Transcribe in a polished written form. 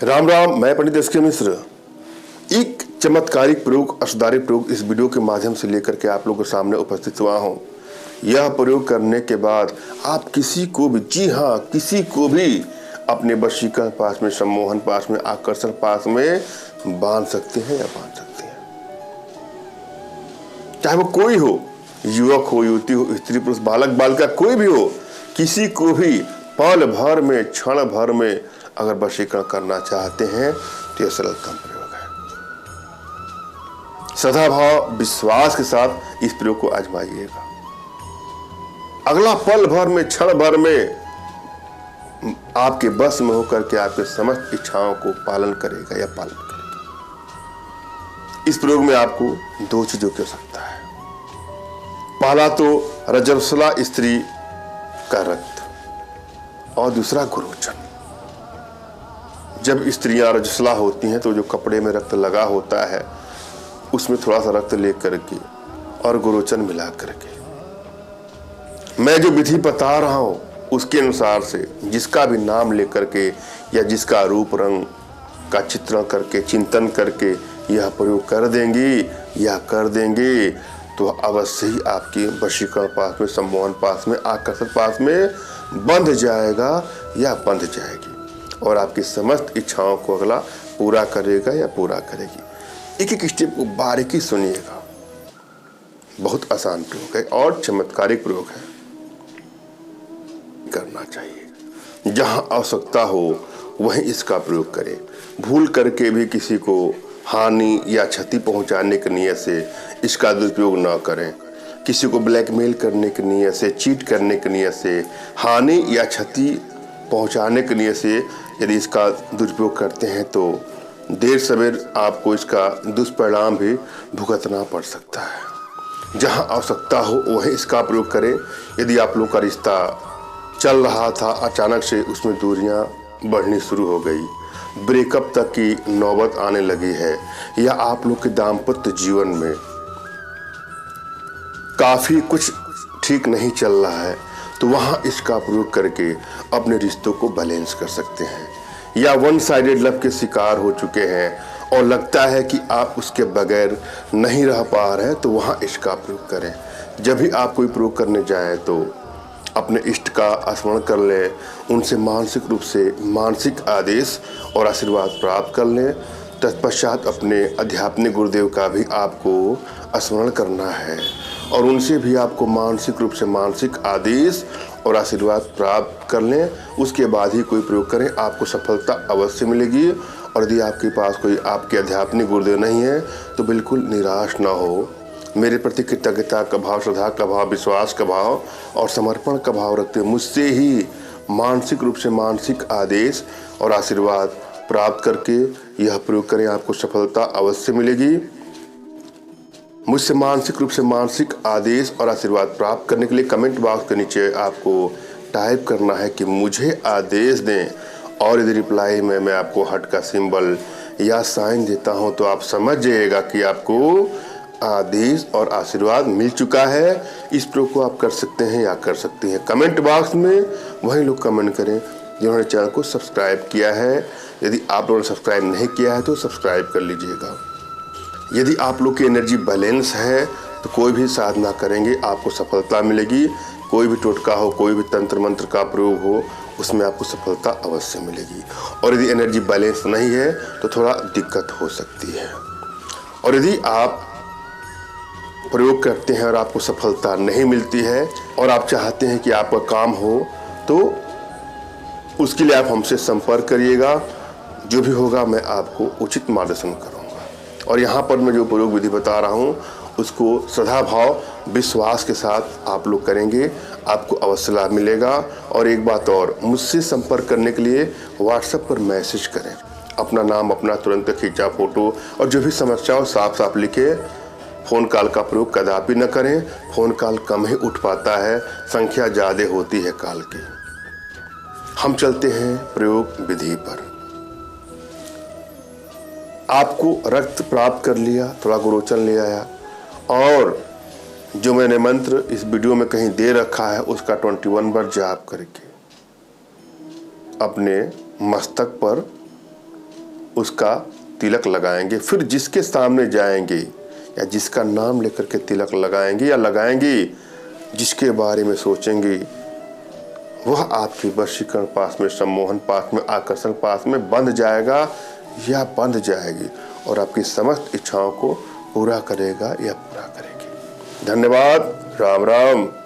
राम राम, मैं पंडित एस के मिश्र। एक चमत्कारिक प्रयोग, असुधारिक प्रयोग इस वीडियो के माध्यम से लेकर के आप लोगों के सामने उपस्थित हुआ हूं। यह प्रयोग करने के बाद आप किसी को भी, जी हाँ, किसी को भी अपने वशीकरण पास में, सम्मोहन पास में, आकर्षण पास में बांध सकते हैं या बांध सकते हैं। चाहे वो कोई हो, युवक हो, युवती हो, स्त्री पुरुष, बालक बालिका, कोई भी हो, किसी को भी पल भर में, क्षण भर में अगर वशीकरण करना चाहते हैं तो यह सरलतम प्रयोग है। सदाभाव विश्वास के साथ इस प्रयोग को आजमाइएगा। अगला पल भर में, क्षण भर में आपके बस में होकर के आपके समस्त इच्छाओं को पालन करेगा या पालन करेगा। इस प्रयोग में आपको दो चीजों की आवश्यकता है। पहला तो रजस्वला स्त्री का रक्त और दूसरा गुरोचन। जब स्त्रियां रजस्वला होती हैं तो जो कपड़े में रक्त लगा होता है उसमें थोड़ा सा रक्त ले करके और गुरोचन मिला करके मैं जो विधि बता रहा हूं उसके अनुसार से जिसका भी नाम लेकर के या जिसका रूप रंग का चित्रण करके, चिंतन करके यह प्रयोग कर देंगी या कर देंगे तो अवश्य ही आपके वशीकरण पास में, सम्मोहन पास में, आकर्षण पास में बंध जाएगा या बंध जाएगी और आपकी समस्त इच्छाओं को अगला पूरा करेगा या पूरा करेगी। एक एक स्टेप को बारीकी सुनिएगा। बहुत आसान प्रयोग है और चमत्कारिक प्रयोग है। करना चाहिए, जहां आवश्यकता हो वहीं इसका प्रयोग करें। भूल करके भी किसी को हानि या क्षति पहुंचाने की नीयत से इसका दुरुपयोग न करें। किसी को ब्लैकमेल करने की नीयत से, चीट करने की नीयत से, हानि या क्षति पहुंचाने की नीयत से यदि इसका दुरुपयोग करते हैं तो देर सवेर आपको इसका दुष्परिणाम भी भुगतना पड़ सकता है। जहां आवश्यकता हो वहीं इसका प्रयोग करें। यदि आप लोगों का रिश्ता चल रहा था, अचानक से उसमें दूरियां बढ़नी शुरू हो गई, ब्रेकअप तक की नौबत आने लगी है, या आप लोग के दाम्पत्य जीवन में काफी कुछ ठीक नहीं चल रहा है तो वहां इसका प्रयोग करके अपने रिश्तों को बैलेंस कर सकते हैं। या वन साइडेड लव के शिकार हो चुके हैं और लगता है कि आप उसके बगैर नहीं रह पा रहे हैं तो वहां इसका प्रयोग करें। जब भी आप कोई प्रयोग करने जाएं तो अपने इष्ट का स्मरण कर लें, उनसे मानसिक रूप से मानसिक आदेश और आशीर्वाद प्राप्त कर लें। तत्पश्चात अपने आध्यात्मिक गुरुदेव का भी आपको स्मरण करना है और उनसे भी आपको मानसिक रूप से मानसिक आदेश और आशीर्वाद प्राप्त कर लें। उसके बाद ही कोई प्रयोग करें, आपको सफलता अवश्य मिलेगी। और यदि आपके पास कोई आपके आध्यात्मिक गुरुदेव नहीं है तो बिल्कुल निराश ना हो। मेरे प्रति कृतज्ञता का भाव, श्रद्धा का भाव, विश्वास का भाव और समर्पण का भाव रखते हुए मुझसे ही मानसिक रूप से मानसिक आदेश और आशीर्वाद प्राप्त करके यह प्रयोग करें, आपको सफलता अवश्य मिलेगी। मुझसे मानसिक रूप से मानसिक आदेश और आशीर्वाद प्राप्त करने के लिए कमेंट बॉक्स के नीचे आपको टाइप करना है कि मुझे आदेश दें, और यदि रिप्लाई में मैं आपको हार्ट का सिंबल या साइन देता हूं तो आप समझ जाइएगा कि आपको आदेश और आशीर्वाद मिल चुका है। इस प्रयोग को आप कर सकते हैं या कर सकती हैं। कमेंट बॉक्स में वही लोग कमेंट करें जिन्होंने चैनल को सब्सक्राइब किया है। यदि आप लोगों ने सब्सक्राइब नहीं किया है तो सब्सक्राइब कर लीजिएगा। यदि आप लोग की एनर्जी बैलेंस है तो कोई भी साधना करेंगे आपको सफलता मिलेगी। कोई भी टोटका हो, कोई भी तंत्र मंत्र का प्रयोग हो, उसमें आपको सफलता अवश्य मिलेगी। और यदि एनर्जी बैलेंस नहीं है तो थोड़ा दिक्कत हो सकती है। और यदि आप प्रयोग करते हैं और आपको सफलता नहीं मिलती है और आप चाहते हैं कि आपका काम हो तो उसके लिए आप हमसे संपर्क करिएगा। जो भी होगा मैं आपको उचित मार्गदर्शन करूंगा। और यहाँ पर मैं जो प्रयोग विधि बता रहा हूँ उसको श्रद्धाभाव विश्वास के साथ आप लोग करेंगे, आपको अवश्य लाभ मिलेगा। और एक बात और, मुझसे संपर्क करने के लिए व्हाट्सएप पर मैसेज करें। अपना नाम, अपना तुरंत खींचा फोटो और जो भी समस्या हो साफ साफ लिखे। फ़ोन कॉल का प्रयोग कदापि न करें। फ़ोन कॉल कम ही उठ पाता है, संख्या ज़्यादा होती है कॉल की। हम चलते हैं प्रयोग विधि पर। आपको रक्त प्राप्त कर लिया, थोड़ा गुरोचन ले आया और जो मैंने मंत्र इस वीडियो में कहीं दे रखा है उसका 21 बार जाप करके अपने मस्तक पर उसका तिलक लगाएंगे। फिर जिसके सामने जाएंगे या जिसका नाम लेकर के तिलक लगाएंगे या लगाएंगे, जिसके बारे में सोचेंगे, वह आपके वशीकरण पास में, सम्मोहन पास में, आकर्षण पास में बंध जाएगा या बंध जाएगी और आपकी समस्त इच्छाओं को पूरा करेगा या पूरा करेगी। धन्यवाद। राम राम।